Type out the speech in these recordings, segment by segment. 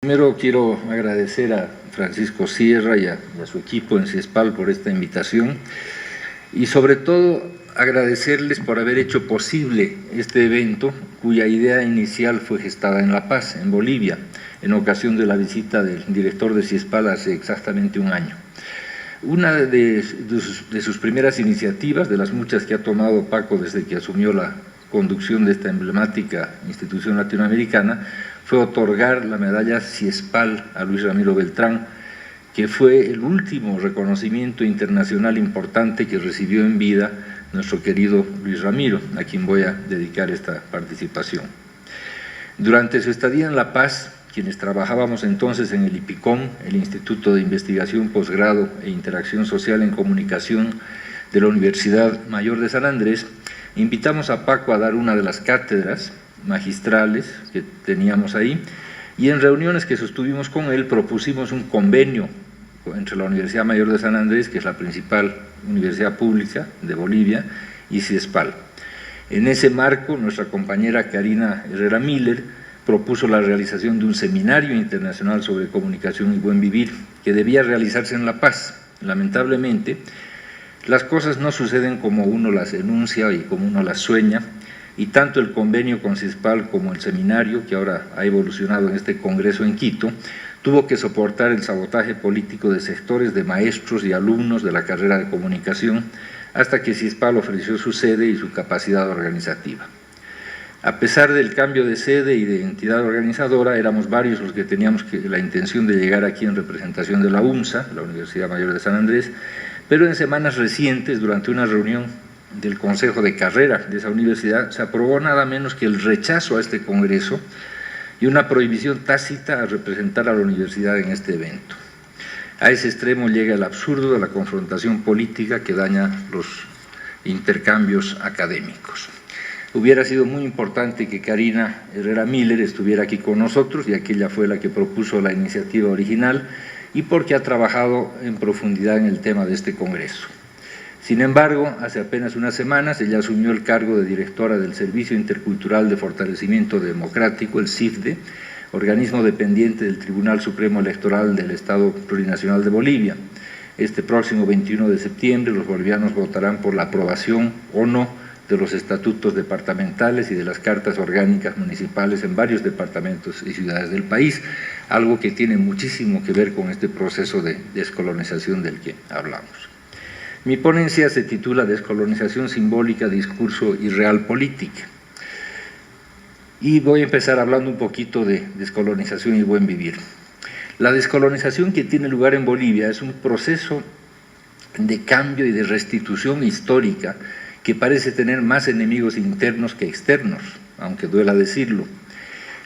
Primero quiero agradecer a Francisco Sierra y a su equipo en CIESPAL por esta invitación y sobre todo agradecerles por haber hecho posible este evento cuya idea inicial fue gestada en La Paz, en Bolivia, en ocasión de la visita del director de CIESPAL hace exactamente un año. Una de sus primeras iniciativas, de las muchas que ha tomado Paco desde que asumió la conducción de esta emblemática institución latinoamericana, fue otorgar la medalla CIESPAL a Luis Ramiro Beltrán, que fue el último reconocimiento internacional importante que recibió en vida nuestro querido Luis Ramiro, a quien voy a dedicar esta participación. Durante su estadía en La Paz, quienes trabajábamos entonces en el IPICOM, el Instituto de Investigación, Posgrado e Interacción Social en Comunicación de la Universidad Mayor de San Andrés, invitamos a Paco a dar una de las cátedras magistrales que teníamos ahí, y en reuniones que sostuvimos con él propusimos un convenio entre la Universidad Mayor de San Andrés, que es la principal universidad pública de Bolivia, y CIESPAL. En ese marco, nuestra compañera Karina Herrera Miller propuso la realización de un seminario internacional sobre comunicación y buen vivir que debía realizarse en La Paz. Lamentablemente, las cosas no suceden como uno las enuncia y como uno las sueña, y tanto el convenio con CIESPAL como el seminario, que ahora ha evolucionado en este congreso en Quito, tuvo que soportar el sabotaje político de sectores de maestros y alumnos de la carrera de comunicación, hasta que CIESPAL ofreció su sede y su capacidad organizativa. A pesar del cambio de sede y de entidad organizadora, éramos varios los que teníamos la intención de llegar aquí en representación de la UMSA, la Universidad Mayor de San Andrés, pero en semanas recientes, durante una reunión del Consejo de Carrera de esa universidad, se aprobó nada menos que el rechazo a este congreso y una prohibición tácita a representar a la universidad en este evento. A ese extremo llega el absurdo de la confrontación política que daña los intercambios académicos. Hubiera sido muy importante que Karina Herrera Miller estuviera aquí con nosotros, ya que ella fue la que propuso la iniciativa original y porque ha trabajado en profundidad en el tema de este congreso. Sin embargo, hace apenas unas semanas ella asumió el cargo de directora del Servicio Intercultural de Fortalecimiento Democrático, el CIFDE, organismo dependiente del Tribunal Supremo Electoral del Estado Plurinacional de Bolivia. Este próximo 21 de septiembre los bolivianos votarán por la aprobación o no de los estatutos departamentales y de las cartas orgánicas municipales en varios departamentos y ciudades del país, algo que tiene muchísimo que ver con este proceso de descolonización del que hablamos. Mi ponencia se titula Descolonización simbólica, discurso y realpolitik. Y voy a empezar hablando un poquito de descolonización y buen vivir. La descolonización que tiene lugar en Bolivia es un proceso de cambio y de restitución histórica que parece tener más enemigos internos que externos, aunque duela decirlo.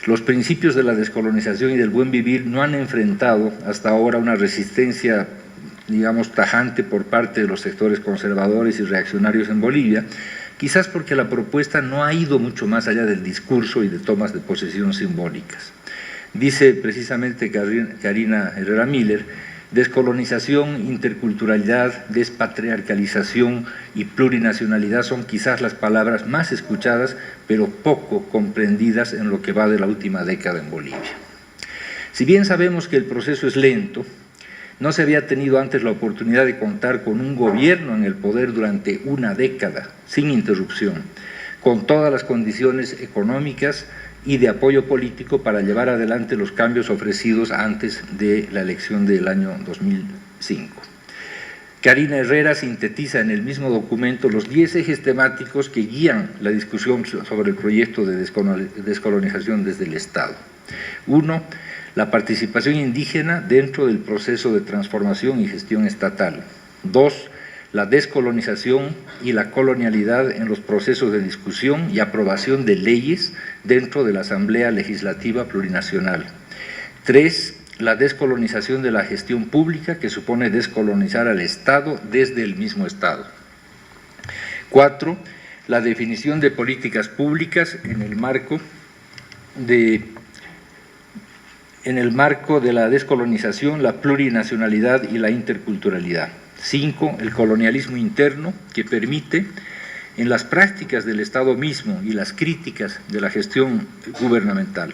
Los principios de la descolonización y del buen vivir no han enfrentado hasta ahora una resistencia, digamos, tajante por parte de los sectores conservadores y reaccionarios en Bolivia, quizás porque la propuesta no ha ido mucho más allá del discurso y de tomas de posesión simbólicas. Dice precisamente Karina Herrera Miller: descolonización, interculturalidad, despatriarcalización y plurinacionalidad son quizás las palabras más escuchadas, pero poco comprendidas en lo que va de la última década en Bolivia. Si bien sabemos que el proceso es lento, no se había tenido antes la oportunidad de contar con un gobierno en el poder durante una década, sin interrupción, con todas las condiciones económicas y de apoyo político para llevar adelante los cambios ofrecidos antes de la elección del año 2005. Karina Herrera sintetiza en el mismo documento los 10 ejes temáticos que guían la discusión sobre el proyecto de descolonización desde el Estado. 1. La participación indígena dentro del proceso de transformación y gestión estatal. 2. La descolonización y la colonialidad en los procesos de discusión y aprobación de leyes dentro de la Asamblea Legislativa Plurinacional. 3. La descolonización de la gestión pública, que supone descolonizar al Estado desde el mismo Estado. 4. La definición de políticas públicas en el marco de la descolonización, la plurinacionalidad y la interculturalidad. 5. El colonialismo interno, que permite, en las prácticas del Estado mismo y las críticas de la gestión gubernamental,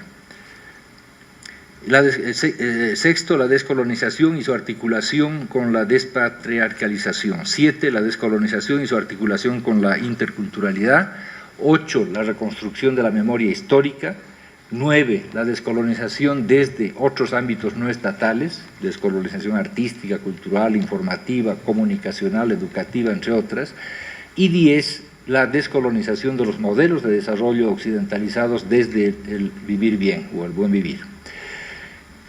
Sexto, la descolonización y su articulación con la despatriarcalización. 7, la descolonización y su articulación con la interculturalidad. 8, la reconstrucción de la memoria histórica. 9, la descolonización desde otros ámbitos no estatales, descolonización artística, cultural, informativa, comunicacional, educativa, entre otras. Y 10, la descolonización de los modelos de desarrollo occidentalizados desde el vivir bien o el buen vivir.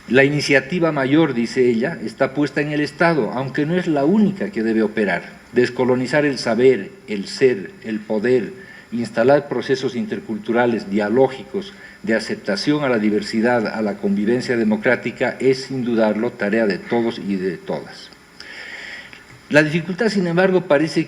La iniciativa mayor, dice ella, está puesta en el Estado, aunque no es la única que debe operar. Descolonizar el saber, el ser, el poder, instalar procesos interculturales, dialógicos, de aceptación a la diversidad, a la convivencia democrática, es sin dudarlo tarea de todos y de todas. La dificultad, sin embargo, parece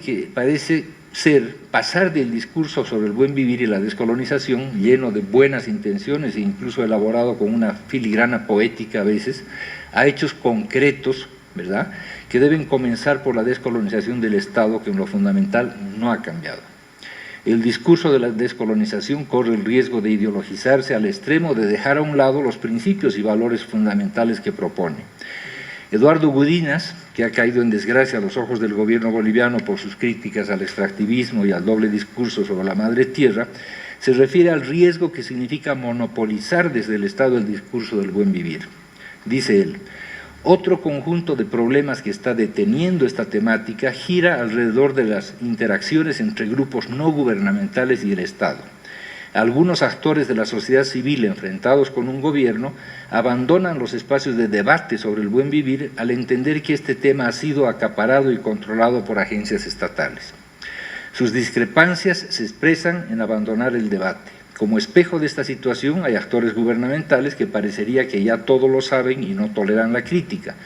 ser pasar del discurso sobre el buen vivir y la descolonización, lleno de buenas intenciones e incluso elaborado con una filigrana poética a veces, a hechos concretos, ¿verdad?, que deben comenzar por la descolonización del Estado, que en lo fundamental no ha cambiado. El discurso de la descolonización corre el riesgo de ideologizarse al extremo de dejar a un lado los principios y valores fundamentales que propone. Eduardo Gudinas, que ha caído en desgracia a los ojos del gobierno boliviano por sus críticas al extractivismo y al doble discurso sobre la madre tierra, se refiere al riesgo que significa monopolizar desde el Estado el discurso del buen vivir. Dice él: otro conjunto de problemas que está deteniendo esta temática gira alrededor de las interacciones entre grupos no gubernamentales y el Estado. Algunos actores de la sociedad civil enfrentados con un gobierno abandonan los espacios de debate sobre el buen vivir al entender que este tema ha sido acaparado y controlado por agencias estatales. Sus discrepancias se expresan en abandonar el debate. Como espejo de esta situación hay actores gubernamentales que parecería que ya todo lo saben y no toleran la crítica,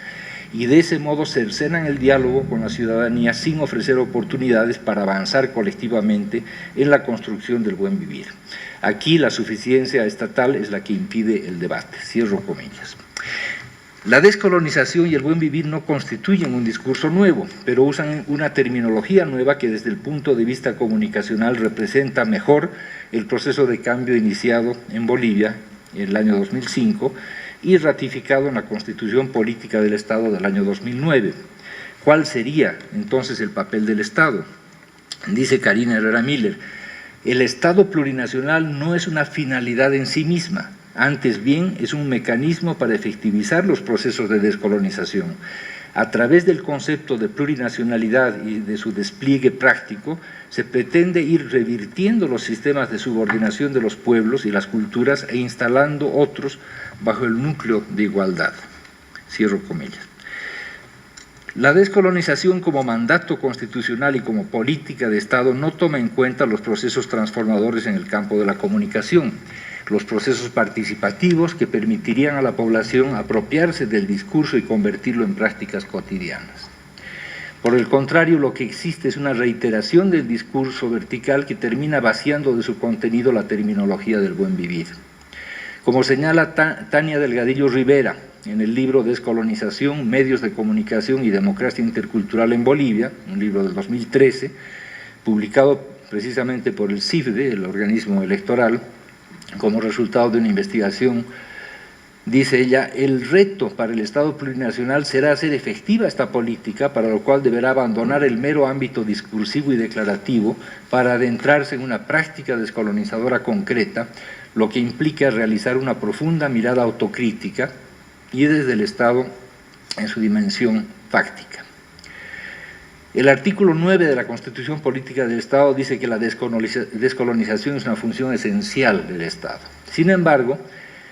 y de ese modo cercenan el diálogo con la ciudadanía sin ofrecer oportunidades para avanzar colectivamente en la construcción del buen vivir. Aquí la suficiencia estatal es la que impide el debate. Cierro comillas. La descolonización y el buen vivir no constituyen un discurso nuevo, pero usan una terminología nueva que desde el punto de vista comunicacional representa mejor el proceso de cambio iniciado en Bolivia en el año 2005 y ratificado en la Constitución Política del Estado del año 2009. ¿Cuál sería entonces el papel del Estado? Dice Karina Herrera Miller: el Estado plurinacional no es una finalidad en sí misma, antes bien es un mecanismo para efectivizar los procesos de descolonización. A través del concepto de plurinacionalidad y de su despliegue práctico, se pretende ir revirtiendo los sistemas de subordinación de los pueblos y las culturas e instalando otros bajo el núcleo de igualdad. Cierro comillas. La descolonización como mandato constitucional y como política de Estado no toma en cuenta los procesos transformadores en el campo de la comunicación, los procesos participativos que permitirían a la población apropiarse del discurso y convertirlo en prácticas cotidianas. Por el contrario, lo que existe es una reiteración del discurso vertical que termina vaciando de su contenido la terminología del buen vivir. Como señala Tania Delgadillo Rivera en el libro Descolonización, Medios de Comunicación y Democracia Intercultural en Bolivia, un libro del 2013, publicado precisamente por el CIFDE, el organismo electoral, como resultado de una investigación, dice ella: el reto para el Estado plurinacional será hacer efectiva esta política, para lo cual deberá abandonar el mero ámbito discursivo y declarativo para adentrarse en una práctica descolonizadora concreta, lo que implica realizar una profunda mirada autocrítica y desde el Estado en su dimensión fáctica. El artículo 9 de la Constitución Política del Estado dice que la descolonización es una función esencial del Estado. Sin embargo,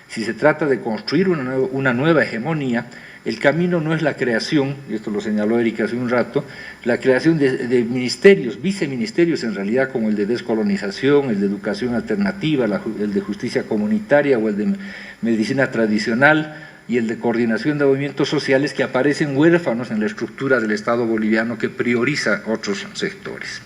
si se trata de construir una nueva hegemonía, el camino no es la creación, y esto lo señaló Erika hace un rato, la creación de ministerios, viceministerios en realidad, como el de descolonización, el de educación alternativa, el de justicia comunitaria o el de medicina tradicional, y el de coordinación de movimientos sociales, que aparecen huérfanos en la estructura del Estado boliviano que prioriza otros sectores.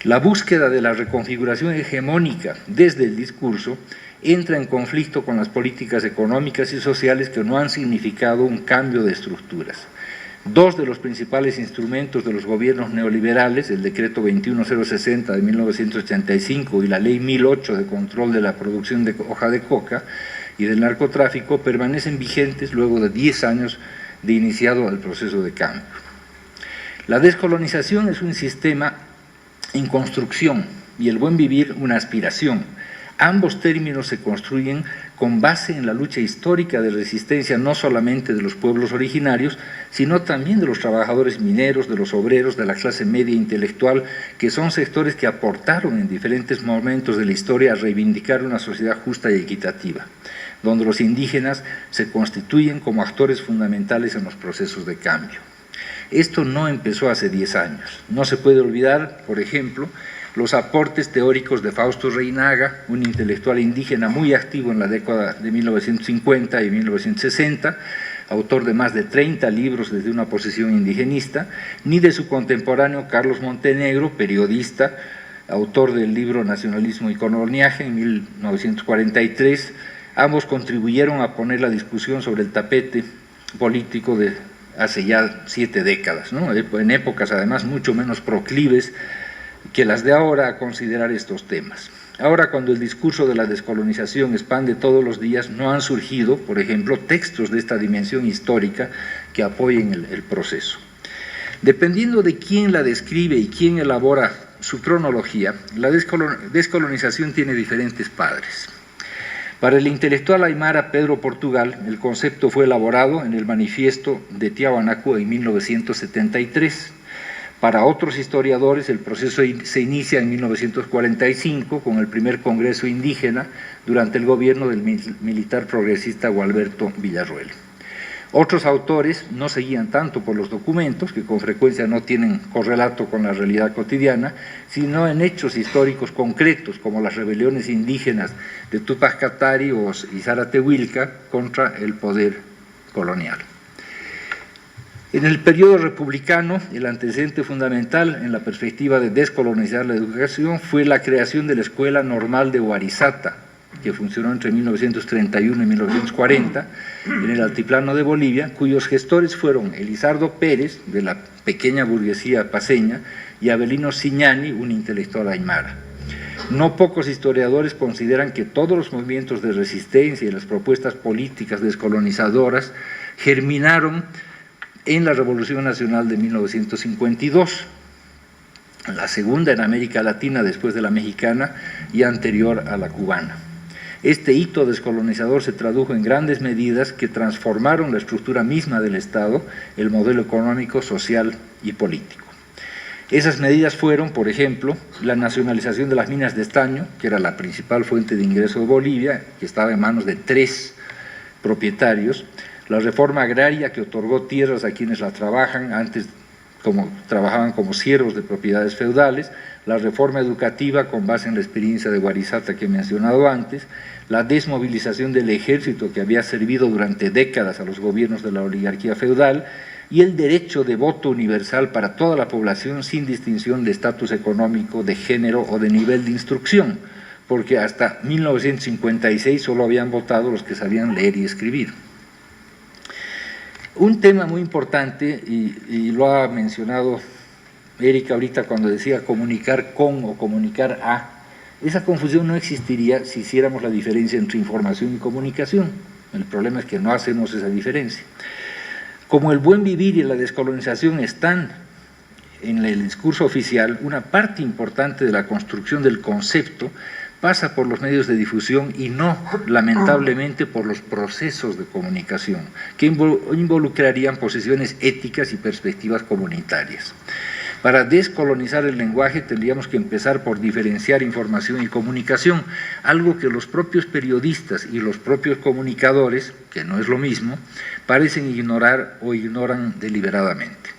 La búsqueda de la reconfiguración hegemónica desde el discurso entra en conflicto con las políticas económicas y sociales que no han significado un cambio de estructuras. Dos de los principales instrumentos de los gobiernos neoliberales, el decreto 21060 de 1985 y la ley 1008 de control de la producción de hoja de coca, y del narcotráfico permanecen vigentes luego de 10 años de iniciado el proceso de cambio. La descolonización es un sistema en construcción y el buen vivir una aspiración. Ambos términos se construyen con base en la lucha histórica de resistencia no solamente de los pueblos originarios, sino también de los trabajadores mineros, de los obreros, de la clase media intelectual, que son sectores que aportaron en diferentes momentos de la historia a reivindicar una sociedad justa y equitativa, donde los indígenas se constituyen como actores fundamentales en los procesos de cambio. Esto no empezó hace 10 años. No se puede olvidar, por ejemplo, los aportes teóricos de Fausto Reynaga, un intelectual indígena muy activo en la década de 1950 y 1960, autor de más de 30 libros desde una posición indigenista, ni de su contemporáneo Carlos Montenegro, periodista, autor del libro Nacionalismo y Coloniaje en 1943. Ambos contribuyeron a poner la discusión sobre el tapete político de hace ya 7 décadas, ¿no? En épocas además mucho menos proclives que las de ahora a considerar estos temas. Ahora, cuando el discurso de la descolonización expande todos los días, no han surgido, por ejemplo, textos de esta dimensión histórica que apoyen el proceso. Dependiendo de quién la describe y quién elabora su cronología, la descolonización tiene diferentes padres. Para el intelectual aymara Pedro Portugal, el concepto fue elaborado en el manifiesto de Tiahuanaco en 1973. Para otros historiadores, el proceso se inicia en 1945 con el primer Congreso Indígena durante el gobierno del militar progresista Gualberto Villarroel. Otros autores no se guían tanto por los documentos, que con frecuencia no tienen correlato con la realidad cotidiana, sino en hechos históricos concretos, como las rebeliones indígenas de Tupac Katari o Izaratehuilca contra el poder colonial. En el periodo republicano, el antecedente fundamental en la perspectiva de descolonizar la educación fue la creación de la Escuela Normal de Huarizata, que funcionó entre 1931 y 1940 en el altiplano de Bolivia, cuyos gestores fueron Elizardo Pérez, de la pequeña burguesía paceña, y Avelino Siñani, un intelectual aymara. No pocos historiadores consideran que todos los movimientos de resistencia y las propuestas políticas descolonizadoras germinaron en la Revolución Nacional de 1952, la segunda en América Latina después de la mexicana y anterior a la cubana. Este hito descolonizador se tradujo en grandes medidas que transformaron la estructura misma del Estado, el modelo económico, social y político. Esas medidas fueron, por ejemplo, la nacionalización de las minas de estaño, que era la principal fuente de ingreso de Bolivia, que estaba en manos de 3 propietarios, la reforma agraria que otorgó tierras a quienes las trabajan, antes trabajaban como siervos de propiedades feudales, la reforma educativa con base en la experiencia de Huarizata que he mencionado antes, la desmovilización del ejército que había servido durante décadas a los gobiernos de la oligarquía feudal y el derecho de voto universal para toda la población sin distinción de estatus económico, de género o de nivel de instrucción, porque hasta 1956 solo habían votado los que sabían leer y escribir. Un tema muy importante, y lo ha mencionado Erika ahorita cuando decía comunicar con o comunicar a, esa confusión no existiría si hiciéramos la diferencia entre información y comunicación. El problema es que no hacemos esa diferencia. Como el buen vivir y la descolonización están en el discurso oficial, una parte importante de la construcción del concepto pasa por los medios de difusión y no, lamentablemente, por los procesos de comunicación, que involucrarían posiciones éticas y perspectivas comunitarias. Para descolonizar el lenguaje tendríamos que empezar por diferenciar información y comunicación, algo que los propios periodistas y los propios comunicadores, que no es lo mismo, parecen ignorar o ignoran deliberadamente.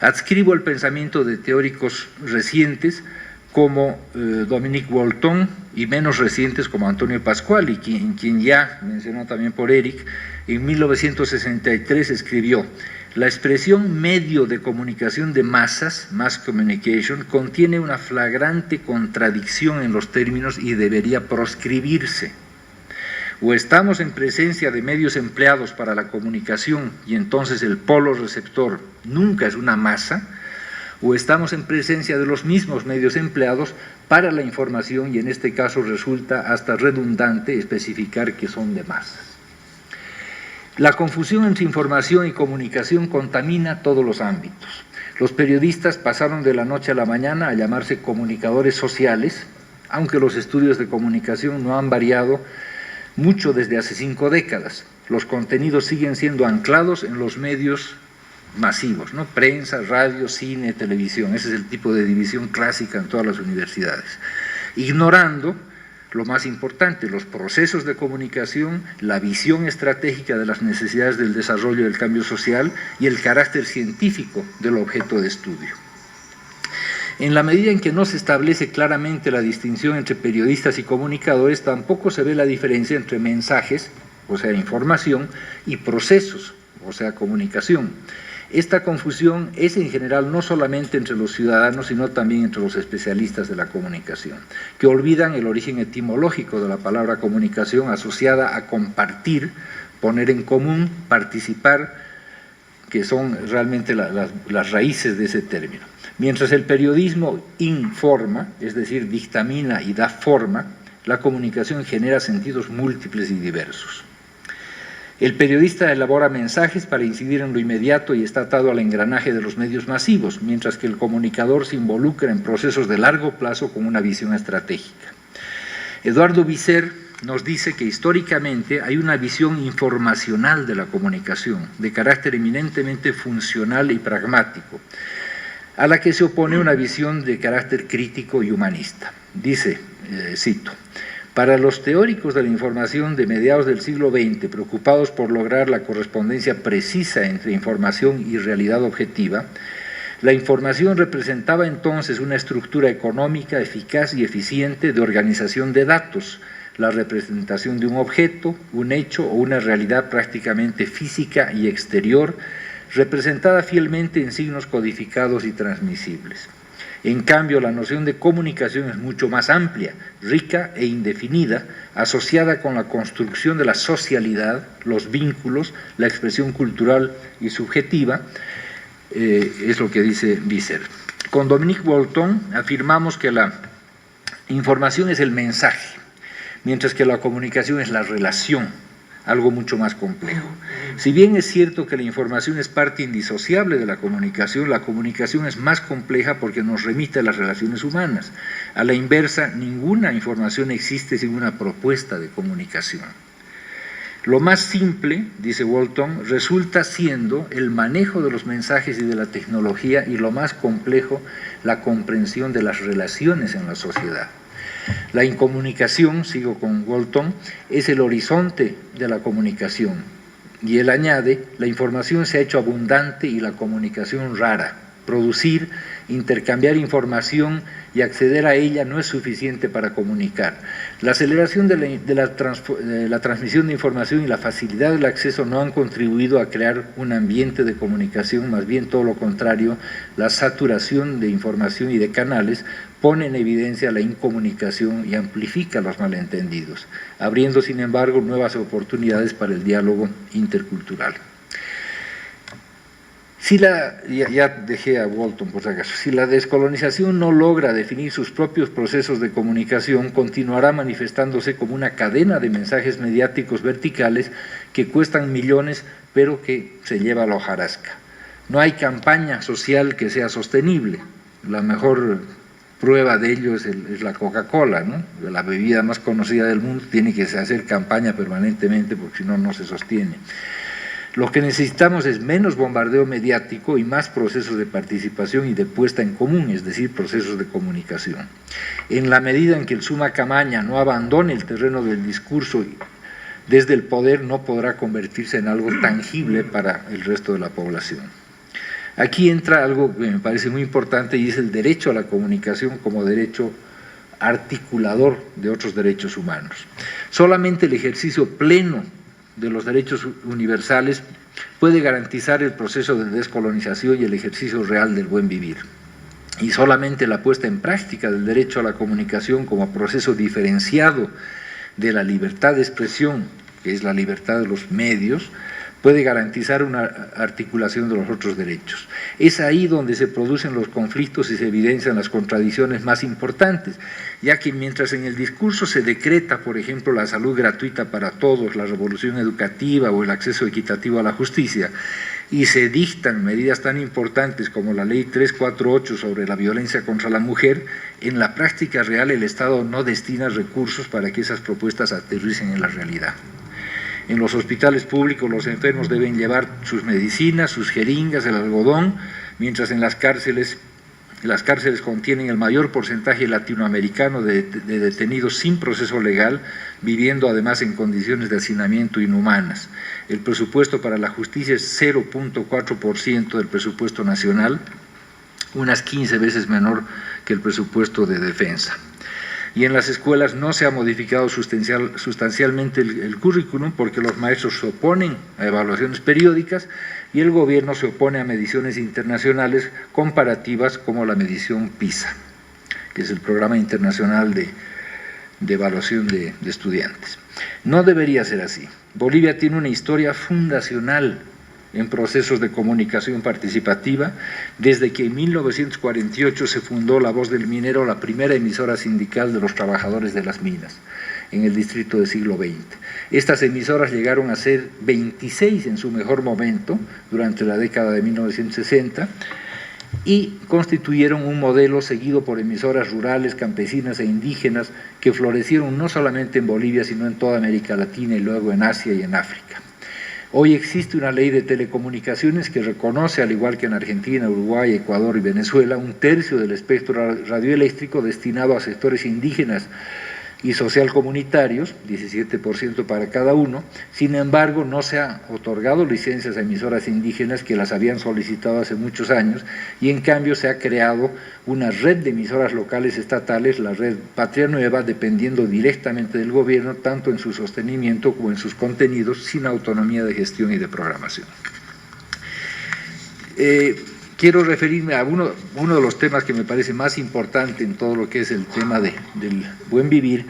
Adscribo el pensamiento de teóricos recientes como Dominique Walton y menos recientes como Antonio Pascual, y quien ya mencionó también por Eric, en 1963 escribió: la expresión medio de comunicación de masas, mass communication, contiene una flagrante contradicción en los términos y debería proscribirse. O estamos en presencia de medios empleados para la comunicación y entonces el polo receptor nunca es una masa, o estamos en presencia de los mismos medios empleados para la información y en este caso resulta hasta redundante especificar que son de masas. La confusión entre información y comunicación contamina todos los ámbitos. Los periodistas pasaron de la noche a la mañana a llamarse comunicadores sociales, aunque los estudios de comunicación no han variado mucho desde hace 5 décadas. Los contenidos siguen siendo anclados en los medios masivos, ¿no? Prensa, radio, cine, televisión. Ese es el tipo de división clásica en todas las universidades. Ignorando lo más importante, los procesos de comunicación, la visión estratégica de las necesidades del desarrollo del cambio social y el carácter científico del objeto de estudio. En la medida en que no se establece claramente la distinción entre periodistas y comunicadores, tampoco se ve la diferencia entre mensajes, o sea, información, y procesos, o sea, comunicación. Esta confusión es en general no solamente entre los ciudadanos, sino también entre los especialistas de la comunicación, que olvidan el origen etimológico de la palabra comunicación asociada a compartir, poner en común, participar, que son realmente las raíces de ese término. Mientras el periodismo informa, es decir, dictamina y da forma, la comunicación genera sentidos múltiples y diversos. El periodista elabora mensajes para incidir en lo inmediato y está atado al engranaje de los medios masivos, mientras que el comunicador se involucra en procesos de largo plazo con una visión estratégica. Eduardo Visser nos dice que históricamente hay una visión informacional de la comunicación, de carácter eminentemente funcional y pragmático, a la que se opone una visión de carácter crítico y humanista. Dice, cito, para los teóricos de la información de mediados del siglo XX, preocupados por lograr la correspondencia precisa entre información y realidad objetiva, la información representaba entonces una estructura económica eficaz y eficiente de organización de datos, la representación de un objeto, un hecho o una realidad prácticamente física y exterior, representada fielmente en signos codificados y transmisibles. En cambio, la noción de comunicación es mucho más amplia, rica e indefinida, asociada con la construcción de la socialidad, los vínculos, la expresión cultural y subjetiva, es lo que dice Visser. Con Dominique Bolton afirmamos que la información es el mensaje, mientras que la comunicación es la relación, algo mucho más complejo. Si bien es cierto que la información es parte indisociable de la comunicación es más compleja porque nos remite a las relaciones humanas. A la inversa, ninguna información existe sin una propuesta de comunicación. Lo más simple, dice Walton, resulta siendo el manejo de los mensajes y de la tecnología, y lo más complejo, la comprensión de las relaciones en la sociedad. La incomunicación, sigo con Walton, es el horizonte de la comunicación, y él añade, la información se ha hecho abundante y la comunicación rara. Producir, intercambiar información y acceder a ella no es suficiente para comunicar. La aceleración de la transmisión de información y la facilidad del acceso no han contribuido a crear un ambiente de comunicación, más bien todo lo contrario, la saturación de información y de canales pone en evidencia la incomunicación y amplifica los malentendidos, abriendo sin embargo nuevas oportunidades para el diálogo intercultural. Ya dejé a Walton por si acaso. Si la descolonización no logra definir sus propios procesos de comunicación, continuará manifestándose como una cadena de mensajes mediáticos verticales que cuestan millones, pero que se lleva la hojarasca. No hay campaña social que sea sostenible. La mejor prueba de ello es la Coca-Cola, ¿no? La bebida más conocida del mundo tiene que hacer campaña permanentemente porque si no, no se sostiene. Lo que necesitamos es menos bombardeo mediático y más procesos de participación y de puesta en común, es decir, procesos de comunicación. En la medida en que el Suma Camaña no abandone el terreno del discurso desde el poder, no podrá convertirse en algo tangible para el resto de la población. Aquí entra algo que me parece muy importante y es el derecho a la comunicación como derecho articulador de otros derechos humanos. Solamente el ejercicio pleno de los derechos universales puede garantizar el proceso de descolonización y el ejercicio real del buen vivir. Y solamente la puesta en práctica del derecho a la comunicación como proceso diferenciado de la libertad de expresión, que es la libertad de los medios, puede garantizar una articulación de los otros derechos. Es ahí donde se producen los conflictos y se evidencian las contradicciones más importantes, ya que mientras en el discurso se decreta, por ejemplo, la salud gratuita para todos, la revolución educativa o el acceso equitativo a la justicia, y se dictan medidas tan importantes como la Ley 348 sobre la violencia contra la mujer, en la práctica real el Estado no destina recursos para que esas propuestas aterricen en la realidad. En los hospitales públicos los enfermos deben llevar sus medicinas, sus jeringas, el algodón, mientras en las cárceles contienen el mayor porcentaje latinoamericano de detenidos sin proceso legal, viviendo además en condiciones de hacinamiento inhumanas. El presupuesto para la justicia es 0.4% del presupuesto nacional, unas 15 veces menor que el presupuesto de defensa. Y en las escuelas no se ha modificado sustancialmente el currículum porque los maestros se oponen a evaluaciones periódicas y el gobierno se opone a mediciones internacionales comparativas como la medición PISA, que es el Programa Internacional de Evaluación de Estudiantes. No debería ser así. Bolivia tiene una historia fundacional en procesos de comunicación participativa, desde que en 1948 se fundó La Voz del Minero, la primera emisora sindical de los trabajadores de las minas, en el distrito del siglo XX. Estas emisoras llegaron a ser 26 en su mejor momento, durante la década de 1960, y constituyeron un modelo seguido por emisoras rurales, campesinas e indígenas que florecieron no solamente en Bolivia, sino en toda América Latina y luego en Asia y en África. Hoy existe una ley de telecomunicaciones que reconoce, al igual que en Argentina, Uruguay, Ecuador y Venezuela, 1/3 del espectro radioeléctrico destinado a sectores indígenas y social comunitarios, 17% para cada uno. Sin embargo, no se ha otorgado licencias a emisoras indígenas que las habían solicitado hace muchos años, y en cambio se ha creado una red de emisoras locales estatales, la red Patria Nueva, dependiendo directamente del gobierno, tanto en su sostenimiento como en sus contenidos, sin autonomía de gestión y de programación. Quiero referirme a uno de los temas que me parece más importante en todo lo que es el tema del buen vivir,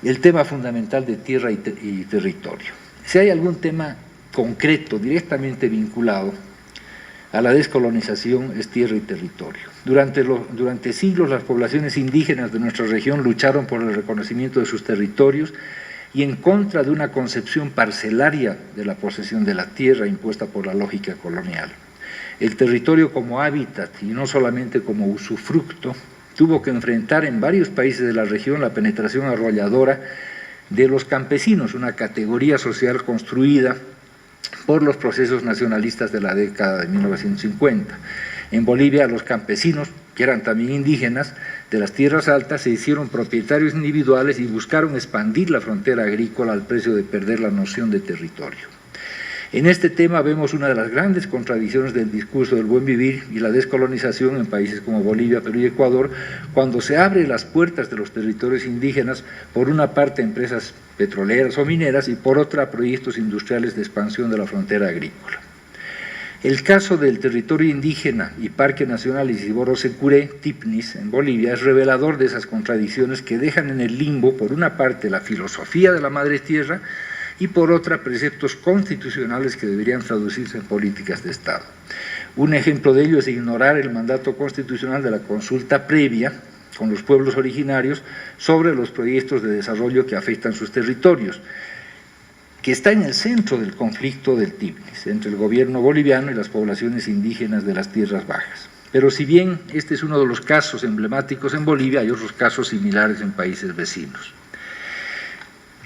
el tema fundamental de tierra y territorio. Si hay algún tema concreto, directamente vinculado a la descolonización, es tierra y territorio. Durante siglos las poblaciones indígenas de nuestra región lucharon por el reconocimiento de sus territorios y en contra de una concepción parcelaria de la posesión de la tierra impuesta por la lógica colonial. El territorio como hábitat y no solamente como usufructo tuvo que enfrentar en varios países de la región la penetración arrolladora de los campesinos, una categoría social construida por los procesos nacionalistas de la década de 1950. En Bolivia los campesinos, que eran también indígenas, de las tierras altas se hicieron propietarios individuales y buscaron expandir la frontera agrícola al precio de perder la noción de territorio. En este tema vemos una de las grandes contradicciones del discurso del buen vivir y la descolonización en países como Bolivia, Perú y Ecuador, cuando se abren las puertas de los territorios indígenas, por una parte a empresas petroleras o mineras y por otra a proyectos industriales de expansión de la frontera agrícola. El caso del territorio indígena y Parque Nacional Isiboro-Securé, TIPNIS, en Bolivia, es revelador de esas contradicciones que dejan en el limbo, por una parte, la filosofía de la madre tierra, y por otra, preceptos constitucionales que deberían traducirse en políticas de Estado. Un ejemplo de ello es ignorar el mandato constitucional de la consulta previa con los pueblos originarios sobre los proyectos de desarrollo que afectan sus territorios, que está en el centro del conflicto del TIPNIS, entre el gobierno boliviano y las poblaciones indígenas de las tierras bajas. Pero si bien este es uno de los casos emblemáticos en Bolivia, hay otros casos similares en países vecinos.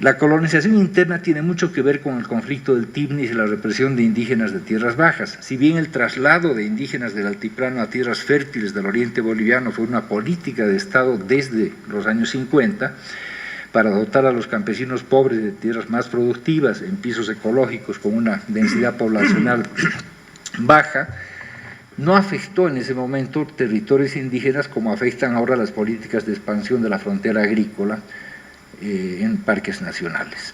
La colonización interna tiene mucho que ver con el conflicto del TIPNIS y la represión de indígenas de tierras bajas. Si bien el traslado de indígenas del altiplano a tierras fértiles del oriente boliviano fue una política de Estado desde los años 50, para dotar a los campesinos pobres de tierras más productivas en pisos ecológicos con una densidad poblacional baja, no afectó en ese momento territorios indígenas como afectan ahora las políticas de expansión de la frontera agrícola en parques nacionales.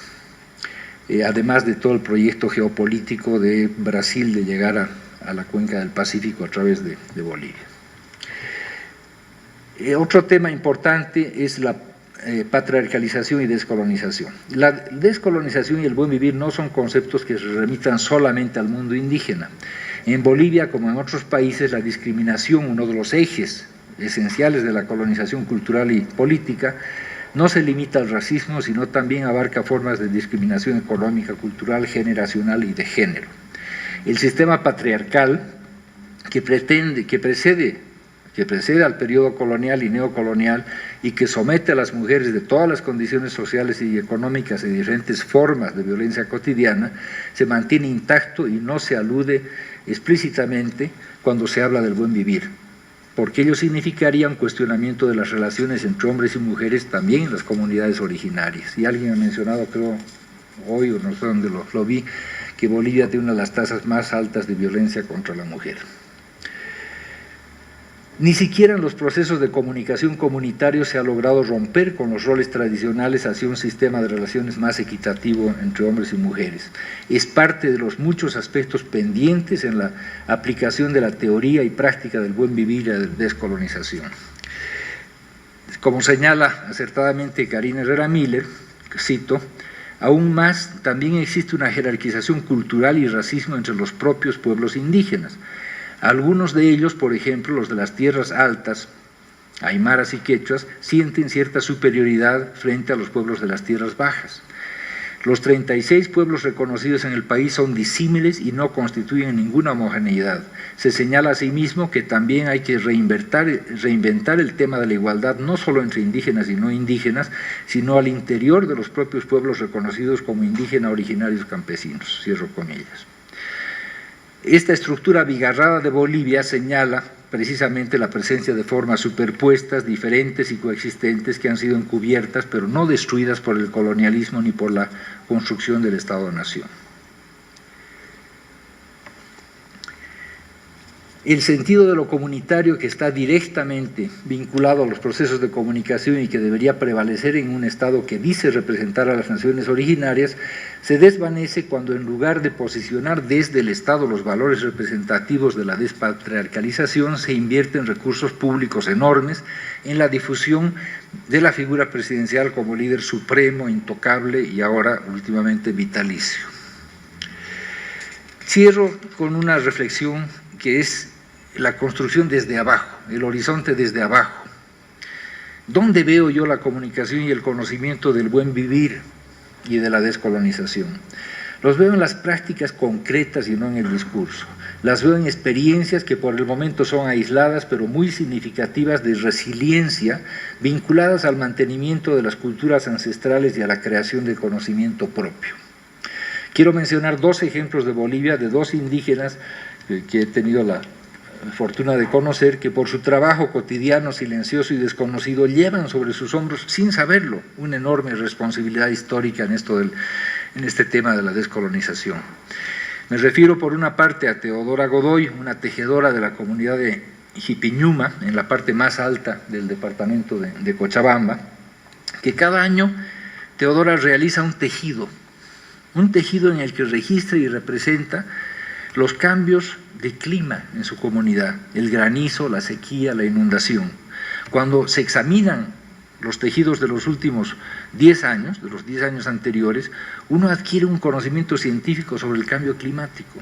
Además de todo el proyecto geopolítico de Brasil de llegar a la cuenca del Pacífico a través de Bolivia. Otro tema importante es patriarcalización y descolonización. La descolonización y el buen vivir no son conceptos que se remitan solamente al mundo indígena. En Bolivia, como en otros países, la discriminación, uno de los ejes esenciales de la colonización cultural y política, no se limita al racismo, sino también abarca formas de discriminación económica, cultural, generacional y de género. El sistema patriarcal que precede al periodo colonial y neocolonial y que somete a las mujeres de todas las condiciones sociales y económicas y diferentes formas de violencia cotidiana, se mantiene intacto y no se alude explícitamente cuando se habla del buen vivir, porque ello significaría un cuestionamiento de las relaciones entre hombres y mujeres también en las comunidades originarias. Y alguien ha mencionado, creo, hoy o no sé dónde lo vi, que Bolivia tiene una de las tasas más altas de violencia contra la mujer. Ni siquiera en los procesos de comunicación comunitarios se ha logrado romper con los roles tradicionales hacia un sistema de relaciones más equitativo entre hombres y mujeres. Es parte de los muchos aspectos pendientes en la aplicación de la teoría y práctica del buen vivir y la descolonización. Como señala acertadamente Karina Herrera Miller, cito, aún más, también existe una jerarquización cultural y racismo entre los propios pueblos indígenas. Algunos de ellos, por ejemplo, los de las tierras altas, aymaras y quechuas, sienten cierta superioridad frente a los pueblos de las tierras bajas. Los 36 pueblos reconocidos en el país son disímiles y no constituyen ninguna homogeneidad. Se señala asimismo que también hay que reinventar el tema de la igualdad no solo entre indígenas y no indígenas, sino al interior de los propios pueblos reconocidos como indígenas originarios campesinos. Cierro comillas. Esta estructura abigarrada de Bolivia señala precisamente la presencia de formas superpuestas, diferentes y coexistentes que han sido encubiertas, pero no destruidas por el colonialismo ni por la construcción del Estado-Nación. El sentido de lo comunitario, que está directamente vinculado a los procesos de comunicación y que debería prevalecer en un Estado que dice representar a las naciones originarias, se desvanece cuando, en lugar de posicionar desde el Estado los valores representativos de la despatriarcalización, se invierten recursos públicos enormes en la difusión de la figura presidencial como líder supremo, intocable y ahora últimamente vitalicio. Cierro con una reflexión que es la construcción desde abajo, el horizonte desde abajo. ¿Dónde veo yo la comunicación y el conocimiento del buen vivir y de la descolonización? Los veo en las prácticas concretas y no en el discurso. Las veo en experiencias que por el momento son aisladas, pero muy significativas de resiliencia, vinculadas al mantenimiento de las culturas ancestrales y a la creación de conocimiento propio. Quiero mencionar dos ejemplos de Bolivia, de dos indígenas que he tenido la fortuna de conocer, que por su trabajo cotidiano, silencioso y desconocido, llevan sobre sus hombros, sin saberlo, una enorme responsabilidad histórica en este tema de la descolonización. Me refiero por una parte a Teodora Godoy, una tejedora de la comunidad de Jipiñuma, en la parte más alta del departamento de Cochabamba, que cada año Teodora realiza un tejido en el que registra y representa los cambios de clima en su comunidad, el granizo, la sequía, la inundación. Cuando se examinan los tejidos de los últimos 10 años, de los 10 años anteriores, uno adquiere un conocimiento científico sobre el cambio climático.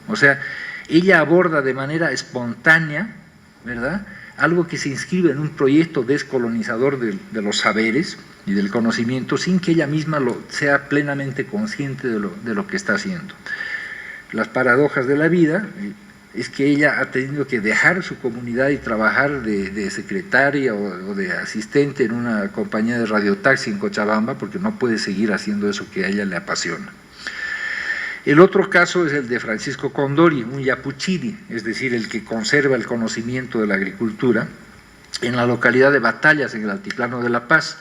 O sea, ella aborda de manera espontánea, ¿verdad?, algo que se inscribe en un proyecto descolonizador de los saberes y del conocimiento, sin que ella misma sea plenamente consciente de lo que está haciendo. Las paradojas de la vida es que ella ha tenido que dejar su comunidad y trabajar de secretaria o de asistente en una compañía de radiotaxi en Cochabamba, porque no puede seguir haciendo eso que a ella le apasiona. El otro caso es el de Francisco Condori, un yapuchiri, es decir, el que conserva el conocimiento de la agricultura, en la localidad de Batallas, en el altiplano de La Paz,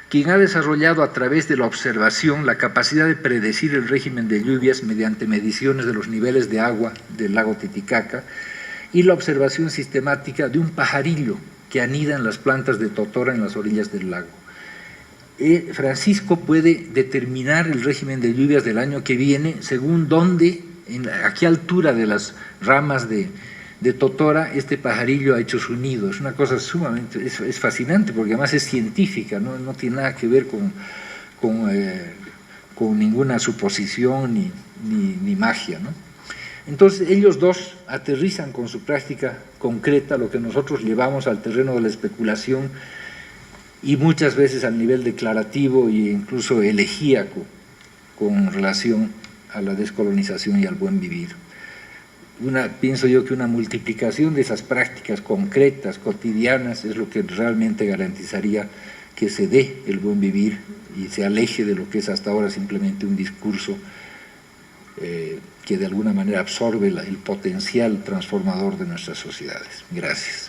quien ha desarrollado a través de la observación la capacidad de predecir el régimen de lluvias mediante mediciones de los niveles de agua del lago Titicaca y la observación sistemática de un pajarillo que anida en las plantas de totora en las orillas del lago. Francisco puede determinar el régimen de lluvias del año que viene según dónde, a qué altura de las ramas de de Totora, este pajarillo ha hecho su nido. Es una cosa sumamente, es fascinante, porque además es científica, no tiene nada que ver con ninguna suposición ni magia, ¿no? Entonces ellos dos aterrizan con su práctica concreta lo que nosotros llevamos al terreno de la especulación y muchas veces al nivel declarativo e incluso elegíaco con relación a la descolonización y al buen vivir. Pienso yo que una multiplicación de esas prácticas concretas, cotidianas, es lo que realmente garantizaría que se dé el buen vivir y se aleje de lo que es hasta ahora simplemente un discurso que de alguna manera absorbe el potencial transformador de nuestras sociedades. Gracias.